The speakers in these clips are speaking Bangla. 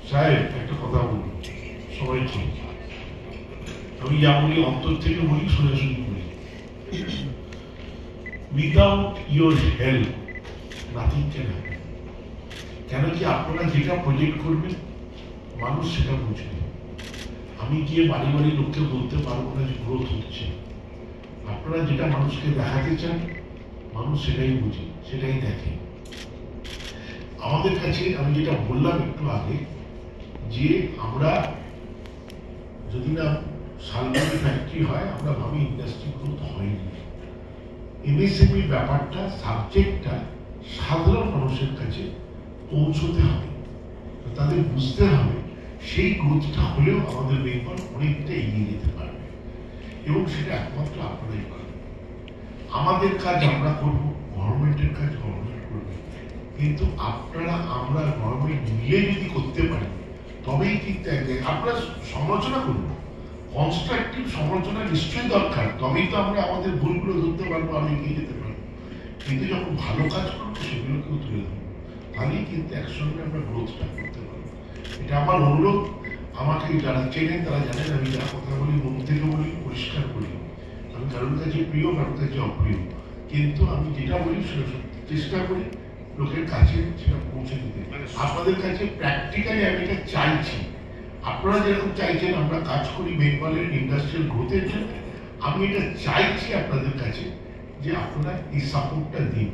সাহেব একটা কথা বলি, সবাই ঠিক, আমি যা বলি অন্তর থেকে বলি, সোজাসুজি বলি। Without your help nothing can happen. কেন কি আপনারা যেটা প্রজেক্ট করবেন মানুষ সেটা বুঝবে। আমি গিয়ে বাড়ি বাড়ি লোককে বলতে পারবো না যে গ্রোথ হচ্ছে। আপনারা যেটা মানুষকে দেখাতে চান মানুষ সেটাই বুঝে, সেটাই দেখে। আমাদের কাছে আমি যেটা বললাম একটু আগে, যে আমরা যদি না শালবনি ফ্যাক্টরি হয় আমরা ভাবি ইন্ডাস্ট্রি গ্রোথ হয়নি। এমএসএমই ব্যাপারটা, সাবজেক্টটা সাধারণ মানুষের কাছে পৌঁছতে হবে, তাদের বুঝতে হবে। সেই গ্রোথটা হলেও আমাদের বেঙ্গল অনেকটা এগিয়ে যেতে পারবে, এবং সেটা একমাত্র আপনারাই পারবেন। আমাদের কাজ আমরা করবো, গভর্নমেন্টের কাজ গভর্নমেন্ট করবে, কিন্তু আপনারা আমরা গভর্নমেন্ট মিলে যদি করতে পারি তবেই কিন্তু আপনারা সমালোচনা করবো, কনস্ট্রাকটিভ সমালোচনা নিশ্চয়ই দরকার, তবেই তো আমরা আমাদের ভুলগুলো ধরতে পারবো, আমি এগিয়ে যেতে পারবো। কিন্তু যখন ভালো কাজ করবো সেগুলোকেও তুলে ধরবো, তাহলেই কিন্তু একসঙ্গে আমরা গ্রোথটা করতে পারবো। এটা আমার অনুরোধ। আমাকে যারা চেনেন তারা জানেন আমি যা কথা বলি মন থেকে বলি, পরিষ্কার বলি। আমি কারোর কাছে প্রিয়, কারোর কাছে অপ্রিয়, কিন্তু আমি যেটা বলি সেটা চেষ্টা করি লোকের কাছে সেটা পৌঁছে দিতে। আপনাদের কাছে প্র্যাকটিক্যালি আমি এটা চাইছি, আপনারা যেরকম চাইছেন আমরা কাজ করি বেঙ্গলের ইন্ডাস্ট্রিয়াল গ্রোথের জন্য। আমি এটা চাইছি আপনাদের কাছে যে আপনারা এই সাপোর্টটা দিন।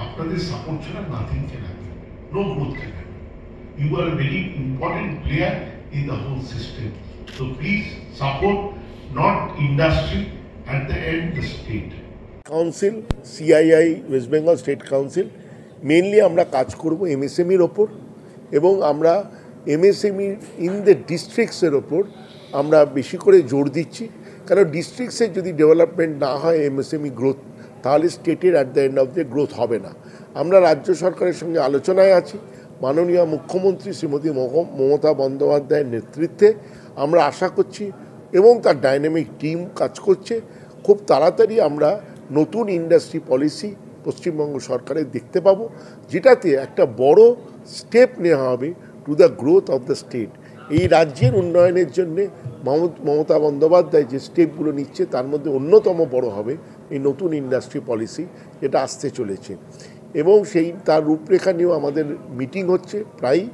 আপনাদের সাপোর্ট ছাড়া nothing can happen, no growth can happen. You are a very important player in the whole system. So please support not industry, at the end the state. Council, CII, West Bengal state council mainly আমরা কাজ করব এমএসএমইর ওপর, এবং আমরা এমএসএমই ইন দ্য ডিস্ট্রিক্টসের ওপর আমরা বেশি করে জোর দিচ্ছি। কারণ ডিস্ট্রিক্টসের যদি ডেভেলপমেন্ট না হয় এমএসএমই গ্রোথ, তাহলে স্টেটের at the end of the growth হবে না। আমরা রাজ্য সরকারের সঙ্গে আলোচনায় আছি। মাননীয় মুখ্যমন্ত্রী শ্রীমতী মমতা বন্দ্যোপাধ্যায়ের নেতৃত্বে আমরা আশা করছি, এবং তার ডাইনামিক টিম কাজ করছে, খুব তাড়াতাড়ি আমরা নতুন ইন্ডাস্ট্রি পলিসি পশ্চিমবঙ্গ সরকারের দেখতে পাবো, যেটাতে একটা বড় স্টেপ নেওয়া হবে to the growth of the state. এই রাজ্যের উন্নয়নের জন্যে মমতা বন্দ্যোপাধ্যায় যে স্টেপগুলো নিচ্ছে তার মধ্যে অন্যতম বড় হবে এই নতুন ইন্ডাস্ট্রি পলিসি, যেটা আসতে চলেছে। এবং তার রূপরেখা নিয়েও আমাদের মিটিং হচ্ছে প্রায়ই,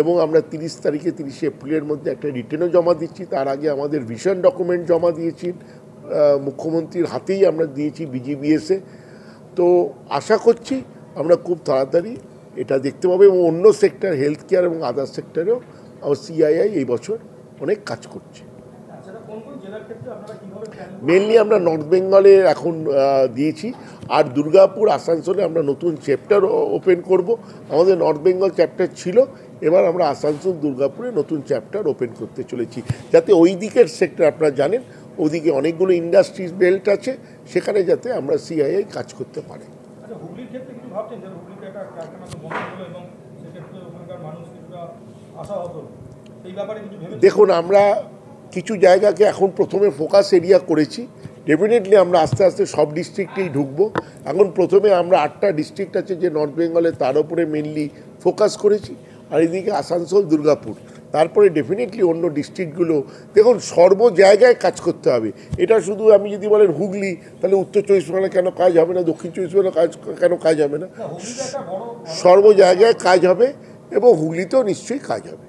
এবং আমরা 30 তারিখে 30 এপ্রিলের মধ্যে একটা রিটেনও জমা দিচ্ছি। তার আগে আমাদের ভিশন ডকুমেন্ট জমা দিয়েছি, মুখ্যমন্ত্রীর হাতেই আমরা দিয়েছি বিজিবিএসে। তো আশা করছি আমরা খুব তাড়াতাড়ি এটা দেখতে পাবো, এবং অন্য সেক্টর, হেলথ কেয়ার এবং আদার সেক্টরেও আমার সিআইআই এই বছর অনেক কাজ করছে। মেনলি আমরা নর্থ বেঙ্গলে এখন দিয়েছি, আর দুর্গাপুর, আসানসোলে আমরা নতুন চ্যাপ্টার ওপেন করব। আমাদের নর্থ বেঙ্গল চ্যাপ্টার ছিল, এবার আমরা আসানসোল, দুর্গাপুরে নতুন চ্যাপ্টার ওপেন করতে চলেছি, যাতে ওই দিকের সেক্টর, আপনারা জানেন ওদিকে অনেকগুলো ইন্ডাস্ট্রিজ বেল্ট আছে, সেখানে যাতে আমরা সিআইআই কাজ করতে পারি। দেখুন, আমরা কিছু জায়গাকে এখন প্রথমে ফোকাস এরিয়া করেছি, ডেফিনেটলি আমরা আস্তে আস্তে সব ডিস্ট্রিক্টেই ঢুকবো। এখন প্রথমে আমরা 8টা ডিস্ট্রিক্ট আছে যে নর্থ বেঙ্গলে, তার উপরে মেনলি ফোকাস করেছি, আর এদিকে আসানসোল, দুর্গাপুর, তারপরে ডেফিনেটলি অন্য ডিস্ট্রিক্টগুলো। দেখুন, সর্ব জায়গায় কাজ করতে হবে। এটা শুধু আমি যদি বলেন হুগলি, তাহলে উত্তর 24 পরগনা কেন কাজ হবে না, দক্ষিণ 24 পরগনা কেন কাজ হবে না, সর্ব জায়গায় কাজ হবে, এবং হুগলিতেও নিশ্চয়ই কাজ হবে।